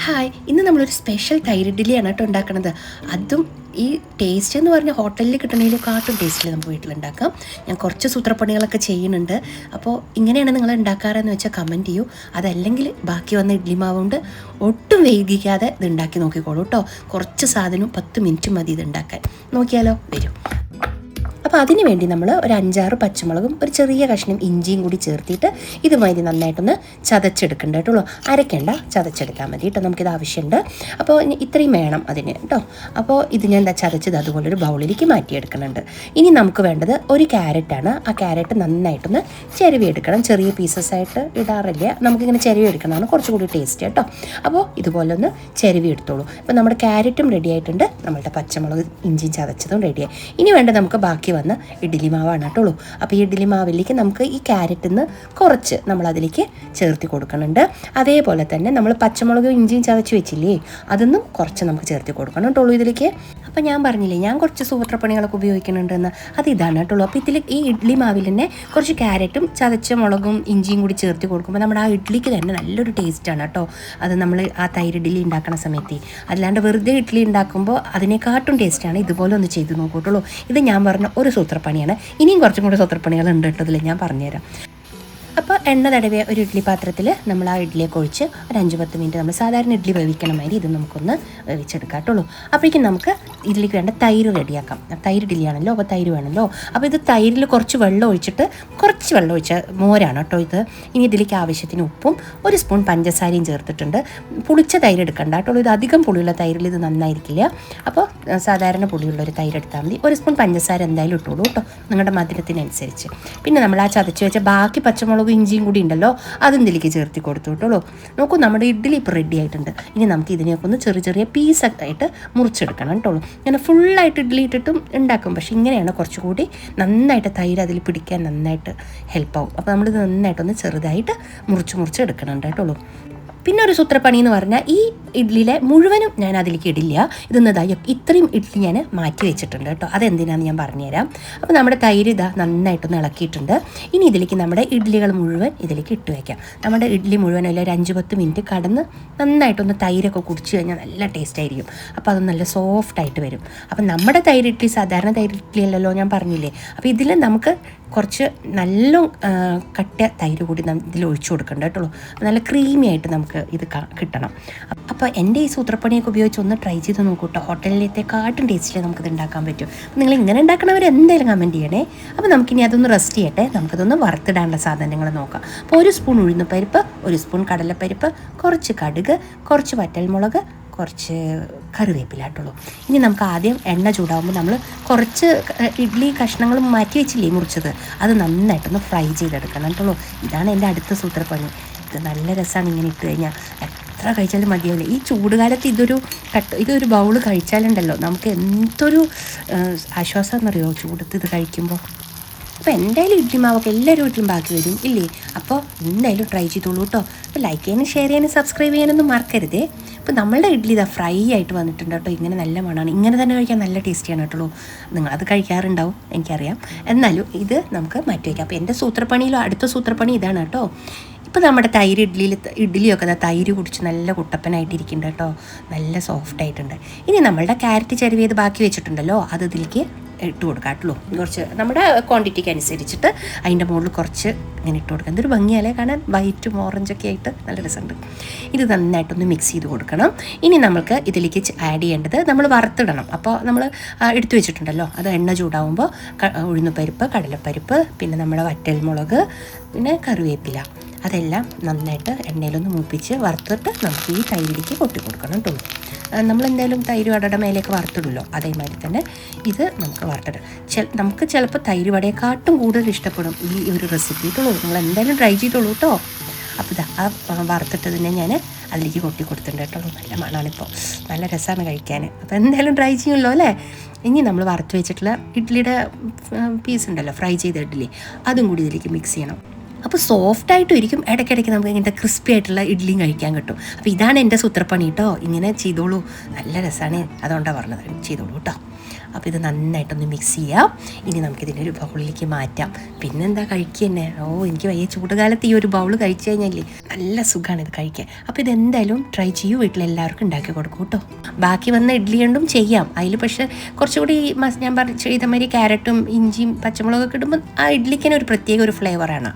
Hi, ഇന്ന് നമ്മളൊരു special തൈര് ഇഡ്ഡലിയാണ് കേട്ടോ ഉണ്ടാക്കുന്നത്. അതും ഈ ടേസ്റ്റ് എന്ന് പറഞ്ഞാൽ ഹോട്ടലിൽ കിട്ടണതിനെക്കാട്ടും ടേസ്റ്റിൽ നമുക്ക് വീട്ടിലുണ്ടാക്കാം. ഞാൻ കുറച്ച് സൂത്രപ്പണികളൊക്കെ ചെയ്യുന്നുണ്ട്. അപ്പോൾ ഇങ്ങനെയാണ് നിങ്ങൾ ഉണ്ടാക്കാറെന്ന് വെച്ചാൽ കമൻറ്റ് ചെയ്യൂ. അതല്ലെങ്കിൽ ബാക്കി വന്ന ഇഡ്ഡലി മാവുകൊണ്ട് ഒട്ടും വൈകിക്കാതെ ഇത് ഉണ്ടാക്കി നോക്കിക്കോളൂ കേട്ടോ. കുറച്ച് സാധനവും 10 മിനിറ്റ് മതി ഇത് ഉണ്ടാക്കാൻ. നോക്കിയാലോ, വരും. അപ്പോൾ അതിന് വേണ്ടി നമ്മൾ ഒരു 5-6 പച്ചമുളകും ഒരു ചെറിയ കഷ്ണം ഇഞ്ചിയും കൂടി ചേർത്തിട്ട് ഇതുമാതിരി നന്നായിട്ടൊന്ന് ചതച്ചെടുക്കണ്ട കേട്ടോ. അരയ്ക്കേണ്ട, ചതച്ചെടുത്താൽ മതി കേട്ടോ. നമുക്കിത് ആവശ്യമുണ്ട്. അപ്പോൾ ഇത്രയും വേണം അതിന് കേട്ടോ. അപ്പോൾ ഇത് ഞാൻ ചതച്ചത് അതുപോലൊരു ബൗളിലേക്ക് മാറ്റിയെടുക്കുന്നുണ്ട്. ഇനി നമുക്ക് വേണ്ടത് ഒരു ക്യാരറ്റാണ്. ആ ക്യാരറ്റ് നന്നായിട്ടൊന്ന് ചിരവിയെടുക്കണം. ചെറിയ പീസസ് ആയിട്ട് ഇടാറില്ല, നമുക്കിങ്ങനെ ചിരവിയെടുക്കണതാണ് കുറച്ചുകൂടി ടേസ്റ്റ് കേട്ടോ. അപ്പോൾ ഇതുപോലെ ഒന്ന് ചിരവി എടുത്തോളൂ. അപ്പോൾ നമ്മുടെ ക്യാരറ്റും റെഡി ആയിട്ടുണ്ട്, നമ്മളുടെ പച്ചമുളക് ഇഞ്ചിയും ചതച്ചതും റെഡിയായി. ഇനി വേണ്ട നമുക്ക് ബാക്കി വന്ന ഇഡ്ഡലി മാവാണ് കേട്ടോളൂ. അപ്പോൾ ഈ ഇഡ്ഡലി മാവിലേക്ക് നമുക്ക് ഈ ക്യാരറ്റിൽ നിന്ന് കുറച്ച് നമ്മളതിലേക്ക് ചേർത്തി കൊടുക്കുന്നുണ്ട്. അതേപോലെ തന്നെ നമ്മൾ പച്ചമുളകും ഇഞ്ചിയും ചതച്ച് വെച്ചില്ലേ, അതൊന്നും കുറച്ച് നമുക്ക് ചേർത്തി കൊടുക്കണം കേട്ടോളൂ ഇതിലേക്ക്. അപ്പോൾ ഞാൻ പറഞ്ഞില്ലേ, ഞാൻ കുറച്ച് സൂത്രപ്പണികളൊക്കെ ഉപയോഗിക്കുന്നുണ്ടെന്ന്, അത് ഇതാണ് കേട്ടോളൂ. അപ്പോൾ ഇതിൽ ഈ ഇഡ്ഡലി മാവിൽ തന്നെ കുറച്ച് ക്യാരറ്റും ചതച്ച മുളകും ഇഞ്ചിയും കൂടി ചേർത്തി കൊടുക്കുമ്പോൾ നമ്മുടെ ആ ഇഡ്ഡലിക്ക് തന്നെ നല്ലൊരു ടേസ്റ്റാണ് കേട്ടോ. അത് നമ്മൾ ആ തൈര് ഇഡ്ഡലി ഉണ്ടാക്കുന്ന സമയത്ത്, അല്ലാണ്ട് വെറുതെ ഇഡ്ഡലി ഉണ്ടാക്കുമ്പോൾ അതിനേക്കാട്ടും ടേസ്റ്റാണ്. ഇതുപോലെ ഒന്ന് ചെയ്ത് നോക്കൂട്ടുള്ളൂ. ഇത് ഞാൻ പറഞ്ഞ ഒരു സൂത്രപ്പണിയാണ്. ഇനിയും കുറച്ചും കൂടി സൂത്രപ്പണികൾ ഉണ്ട് കേട്ടതിൽ, ഞാൻ പറഞ്ഞുതരാം. അപ്പോൾ എണ്ണ തടവിയ ഒരു ഇഡ്ഡലി പാത്രത്തിൽ നമ്മൾ ആ ഇഡ്ഡലിയൊക്കെ ഒഴിച്ച് ഒരു 5-10 മിനിറ്റ് നമ്മൾ സാധാരണ ഇഡ്ഡലി വേവിക്കണമാതിരി ഇത് നമുക്കൊന്ന് വേവിച്ചെടുക്കാം കേട്ടുള്ളൂ. അപ്പോഴേക്കും നമുക്ക് ഇതിലേക്ക് വേണ്ട തൈര് റെഡിയാക്കാം. തൈര് ഇഡ്ഡലിയാണല്ലോ, അപ്പോൾ തൈര് വേണമല്ലോ. അപ്പോൾ ഇത് തൈരിൽ കുറച്ച് വെള്ളം ഒഴിച്ചിട്ട്, കുറച്ച് വെള്ളം ഒഴിച്ച മോരാണ് കേട്ടോ ഇത്. ഇനി ഇതിലേക്ക് ആവശ്യത്തിന് ഉപ്പും 1 സ്പൂൺ പഞ്ചസാരയും ചേർത്തിട്ടുണ്ട്. പുളിച്ച തൈര് എടുക്കണ്ട കേട്ടോ, ഇത് അധികം പുളിയുള്ള തൈരിൽ ഇത് നന്നായിരിക്കില്ല. അപ്പോൾ സാധാരണ പുളിയുള്ളൊരു തൈര് എടുത്താൽ മതി. 1 സ്പൂൺ പഞ്ചസാര എന്തായാലും ഇട്ടോളൂ കേട്ടോ, നിങ്ങളുടെ മധുരത്തിനനുസരിച്ച്. പിന്നെ നമ്മൾ ആ ചതച്ച് വെച്ച ബാക്കി പച്ചമുളക് ഇഞ്ചിയും കൂടി ഉണ്ടല്ലോ, അതും ഇതിലേക്ക് ചേർത്തി കൊടുത്തു കേട്ടോളൂ. നോക്കൂ, നമ്മുടെ ഇഡ്ഡലി ഇപ്പോൾ റെഡി ആയിട്ടുണ്ട്. ഇനി നമുക്ക് ഇതിനെയൊക്കെ ഒന്ന് ചെറിയ ചെറിയ പീസായിട്ട് മുറിച്ചെടുക്കണം കേട്ടോളൂ. ഇങ്ങനെ ഫുള്ളായിട്ട് ഇഡ്ഡലി ഇട്ടിട്ടും ഉണ്ടാക്കും, പക്ഷേ ഇങ്ങനെയാണ് കുറച്ചുകൂടി നന്നായിട്ട് തൈര് അതിൽ പിടിക്കാൻ നന്നായിട്ട് ഹെൽപ്പാവും. അപ്പോൾ നമ്മളിത് നന്നായിട്ടൊന്ന് ചെറുതായിട്ട് മുറിച്ച് എടുക്കണം കേട്ടോളൂ. പിന്നെ ഒരു സൂത്രപ്പണി എന്ന് പറഞ്ഞാൽ, ഈ ഇഡ്ഡലിയിലെ മുഴുവനും ഞാൻ അതിലേക്ക് ഇടില്ല. ഇതൊന്നതായി ഇത്രയും ഇഡ്ഡലി ഞാൻ മാറ്റി വെച്ചിട്ടുണ്ട് കേട്ടോ. അതെന്തിനാണെന്ന് ഞാൻ പറഞ്ഞുതരാം. അപ്പോൾ നമ്മുടെ തൈര് ഇതാ നന്നായിട്ടൊന്ന് ഇളക്കിയിട്ടുണ്ട്. ഇനി ഇതിലേക്ക് നമ്മുടെ ഇഡ്ഡലികൾ മുഴുവൻ ഇതിലേക്ക് ഇട്ട് വയ്ക്കാം. നമ്മുടെ ഇഡ്ഡലി മുഴുവൻ അല്ല, ഒരു 5-10 മിനിറ്റ് കടന്ന് നന്നായിട്ടൊന്ന് തൈരൊക്കെ കുടിച്ച് കഴിഞ്ഞാൽ നല്ല ടേസ്റ്റ് ആയിരിക്കും. അപ്പോൾ അത് നല്ല സോഫ്റ്റായിട്ട് വരും. അപ്പം നമ്മുടെ തൈര് ഇഡ്ഡലി സാധാരണ തൈര് ഇഡ്ഡലി അല്ലല്ലോ, ഞാൻ പറഞ്ഞില്ലേ. അപ്പോൾ ഇതിൽ നമുക്ക് കുറച്ച് നല്ല കട്ട തൈര് കൂടി ഇതിൽ ഒഴിച്ചു കൊടുക്കണ്ട കേട്ടോ. നല്ല ക്രീമി ആയിട്ട് നമുക്ക് ഇത് കിട്ടണം. അപ്പോൾ എൻ്റെ ഈ സൂത്രപ്പണിയൊക്കെ ഉപയോഗിച്ച് ഒന്ന് ട്രൈ ചെയ്ത് നോക്കൂ കേട്ടോ. ഹോട്ടലിലത്തെക്കാട്ടും ടേസ്റ്റിൽ നമുക്കിത് ഉണ്ടാക്കാൻ പറ്റും. നിങ്ങൾ ഇങ്ങനെ ഉണ്ടാക്കണവർ എന്തായാലും കമൻറ്റ് ചെയ്യണേ. അപ്പോൾ നമുക്കിനി അതൊന്ന് റെസ്റ്റ് ചെയ്യട്ടെ. നമുക്കതൊന്ന് വറുത്തിടാനുള്ള സാധനങ്ങൾ നോക്കാം. അപ്പോൾ 1 സ്പൂൺ ഉഴുന്നുപരിപ്പ്, 1 സ്പൂൺ കടലപ്പരിപ്പ്, കുറച്ച് കടുക്, കുറച്ച് വറ്റൽമുളക്, കുറച്ച് കറിവേപ്പില കേട്ടുള്ളൂ. ഇനി നമുക്ക് ആദ്യം എണ്ണ ചൂടാകുമ്പോൾ നമ്മൾ കുറച്ച് ഇഡ്ഡലി കഷ്ണങ്ങൾ മാറ്റി വെച്ചില്ലേ മുറിച്ചത്, അത് നന്നായിട്ടൊന്ന് ഫ്രൈ ചെയ്തെടുക്കണം കേട്ടുള്ളൂ. ഇതാണ് എൻ്റെ അടുത്ത സൂത്രപ്പണി. ഇത് നല്ല രസമാണ്. ഇങ്ങനെ ഇട്ട് കഴിഞ്ഞാൽ എത്ര കഴിച്ചാലും മതിയാവില്ല. ഈ ചൂടുകാലത്ത് ഇതൊരു ബൗൾ കഴിച്ചാലുണ്ടല്ലോ നമുക്ക് എന്തൊരു ആശ്വാസം എന്നറിയോ ചൂടത്ത് ഇത് കഴിക്കുമ്പോൾ. അപ്പോൾ എന്തായാലും ഇഡ്ഡലി മാവൊക്കെ എല്ലാവരും വീട്ടിലും ബാക്കി വരും ഇല്ലേ. അപ്പോൾ എന്തായാലും ട്രൈ ചെയ്തോളൂ കേട്ടോ. അപ്പോൾ ലൈക്ക് ചെയ്യാനും ഷെയർ ചെയ്യാനും സബ്സ്ക്രൈബ് ചെയ്യാനൊന്നും മറക്കരുതേ. അപ്പോൾ നമ്മളുടെ ഇഡ്ഡലി ഇതാ ഫ്രൈ ആയിട്ട് വന്നിട്ടുണ്ട് കേട്ടോ. ഇങ്ങനെ നല്ല മണമാണ്. ഇങ്ങനെ തന്നെ കഴിക്കാൻ നല്ല ടേസ്റ്റിയാണ് കേട്ടോ. നിങ്ങളത് കഴിക്കാറുണ്ടാവും, എനിക്കറിയാം. എന്നാലും ഇത് നമുക്ക് മാറ്റി വയ്ക്കാം. അപ്പോൾ എൻ്റെ സൂത്രപ്പണിയിലോ അടുത്ത സൂത്രപ്പണി ഇതാണ് കേട്ടോ. ഇപ്പോൾ നമ്മുടെ തൈര് ഇഡ്ഡലിയൊക്കെ തൈര് കുടിച്ച് നല്ല കുട്ടപ്പനായിട്ടിരിക്കുന്നുണ്ട് കേട്ടോ. നല്ല സോഫ്റ്റായിട്ടുണ്ട്. ഇനി നമ്മളുടെ ക്യാരറ്റ് ചെരുവിയത് ബാക്കി വെച്ചിട്ടുണ്ടല്ലോ, അത് ഇതിലേക്ക് ഇട്ട് കൊടുക്കാട്ടുള്ളൂ. കുറച്ച് നമ്മുടെ ക്വാണ്ടിറ്റിക്ക് അനുസരിച്ചിട്ട് അതിൻ്റെ മുകളിൽ കുറച്ച് ഇങ്ങനെ ഇട്ട് കൊടുക്കാം. എന്തൊരു ഭംഗിയല്ലേ കാണാൻ, വൈറ്റും ഓറഞ്ചൊക്കെ ആയിട്ട് നല്ല രസമുണ്ട്. ഇത് നന്നായിട്ടൊന്ന് മിക്സ് ചെയ്ത് കൊടുക്കണം. ഇനി നമുക്ക് ഇതിലേക്ക് ആഡ് ചെയ്യേണ്ടത് നമ്മൾ വറുത്തിടണം. അപ്പോൾ നമ്മൾ എടുത്തു വെച്ചിട്ടുണ്ടല്ലോ, അത് എണ്ണ ചൂടാവുമ്പോൾ ഉഴുന്നുപരിപ്പ്, കടലപ്പരിപ്പ്, പിന്നെ നമ്മുടെ വറ്റൽമുളക്, പിന്നെ കറിവേപ്പില, അതെല്ലാം നന്നായിട്ട് എണ്ണയിലൊന്ന് മൂപ്പിച്ച് വറുത്തിട്ട് നമുക്ക് ഈ തൈരിലേക്ക് കൊട്ടി കൊടുക്കണം കേട്ടോ. നമ്മളെന്തായാലും തൈര് വടയുടെ മേലേക്ക് വറുത്തിടുമല്ലോ, അതേമാതിരി തന്നെ ഇത് നമുക്ക് വറുത്തിടാം. നമുക്ക് ചിലപ്പോൾ തൈര് വടയെക്കാട്ടും കൂടുതൽ ഇഷ്ടപ്പെടും ഈ ഒരു റെസിപ്പി കേട്ടോ. നിങ്ങൾ എന്തായാലും ട്രൈ ചെയ്തോളൂ കേട്ടോ. അപ്പോൾ ഇതാ ആ വറുത്തിട്ടതിനെ ഞാൻ അതിലേക്ക് കൊട്ടി കൊടുത്തിട്ടുണ്ട് കേട്ടോ. നല്ല മണമാണിപ്പോൾ, നല്ല രസമാണ് കഴിക്കാൻ. അപ്പോൾ എന്തായാലും ട്രൈ ചെയ്യുമല്ലോ അല്ലേ. ഇനി നമ്മൾ വറുത്ത് വെച്ചിട്ടുള്ള ഇഡ്ഡലിയുടെ പീസ് ഉണ്ടല്ലോ, ഫ്രൈ ചെയ്ത ഇഡ്ഡലി, അതും കൂടി ഇതിലേക്ക് മിക്സ് ചെയ്യണം. അപ്പോൾ സോഫ്റ്റായിട്ടും ഇരിക്കും, ഇടയ്ക്കിടയ്ക്ക് നമുക്ക് ഇങ്ങനത്തെ ക്രിസ്പി ആയിട്ടുള്ള ഇഡ്ഡലിയും കഴിക്കാൻ കിട്ടും. അപ്പോൾ ഇതാണ് എൻ്റെ സൂത്രപ്പണി കേട്ടോ. ഇങ്ങനെ ചെയ്തോളൂ, നല്ല രസമാണ്. അതുകൊണ്ടാണ് പറഞ്ഞത്, ചെയ്തോളൂ കേട്ടോ. അപ്പോൾ ഇത് നന്നായിട്ടൊന്ന് മിക്സ് ചെയ്യാം. ഇനി നമുക്കിതിൻ്റെ ഒരു ബൗളിലേക്ക് മാറ്റാം. പിന്നെന്താ കഴിക്കുക തന്നെ. എനിക്ക് വയ്യ, ചൂടുകാലത്ത് ഈ ഒരു ബൗൾ കഴിച്ചു കഴിഞ്ഞാൽ നല്ല സുഖമാണ് ഇത് കഴിക്കാൻ. അപ്പോൾ ഇതെന്തായാലും ട്രൈ ചെയ്യൂ, വീട്ടിലെല്ലാവർക്കും ഉണ്ടാക്കി കൊടുക്കും കേട്ടോ. ബാക്കി വന്ന ഇഡ്ഡലി കൊണ്ടും ചെയ്യാം. അതിൽ പക്ഷേ കുറച്ചുകൂടി ഞാൻ ചെയ്ത മാതിരി ക്യാരറ്റും ഇഞ്ചിയും പച്ചമുളകൊക്കെ ഇടുമ്പോൾ ആ ഇഡ്ഡലിക്ക് ഒരു പ്രത്യേക ഒരു ഫ്ലേവറാണ്.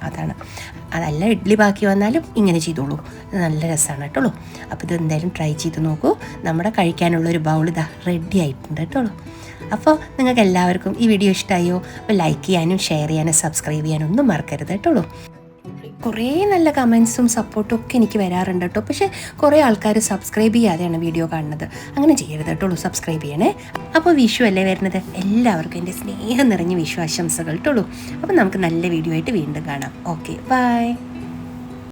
അതല്ല ഇഡ്ഡലി ബാക്കി വന്നാലും ഇങ്ങനെ ചെയ്തോളൂ, ഇത് നല്ല രസമാണ് കേട്ടോളൂ. അപ്പോൾ ഇത് എന്തായാലും ട്രൈ ചെയ്ത് നോക്കൂ. നമ്മുടെ കഴിക്കാനുള്ളൊരു ബൗൾ ഇതാ റെഡി ആയിട്ടുണ്ട് കേട്ടോളൂ. അപ്പോൾ നിങ്ങൾക്ക് എല്ലാവർക്കും ഈ വീഡിയോ ഇഷ്ടമായോ? അപ്പോൾ ലൈക്ക് ചെയ്യാനും ഷെയർ ചെയ്യാനും സബ്സ്ക്രൈബ് ചെയ്യാനും ഒന്നും മറക്കരുത് കേട്ടോളൂ. കുറേ നല്ല കമൻസും സപ്പോർട്ടും ഒക്കെ എനിക്ക് വരാറുണ്ട് കേട്ടോ. പക്ഷേ കുറേ ആൾക്കാർ സബ്സ്ക്രൈബ് ചെയ്യാതെയാണ് വീഡിയോ കാണുന്നത്. അങ്ങനെ ചെയ്യരുത് കേട്ടോളൂ, സബ്സ്ക്രൈബ് ചെയ്യണേ. അപ്പോൾ വിഷു അല്ലേ വരുന്നത്, എല്ലാവർക്കും എൻ്റെ സ്നേഹം നിറഞ്ഞ വിഷു ആശംസകൾ കേട്ടോളൂ. അപ്പോൾ നമുക്ക് നല്ല വീഡിയോ ആയിട്ട് വീണ്ടും കാണാം. Okay, by.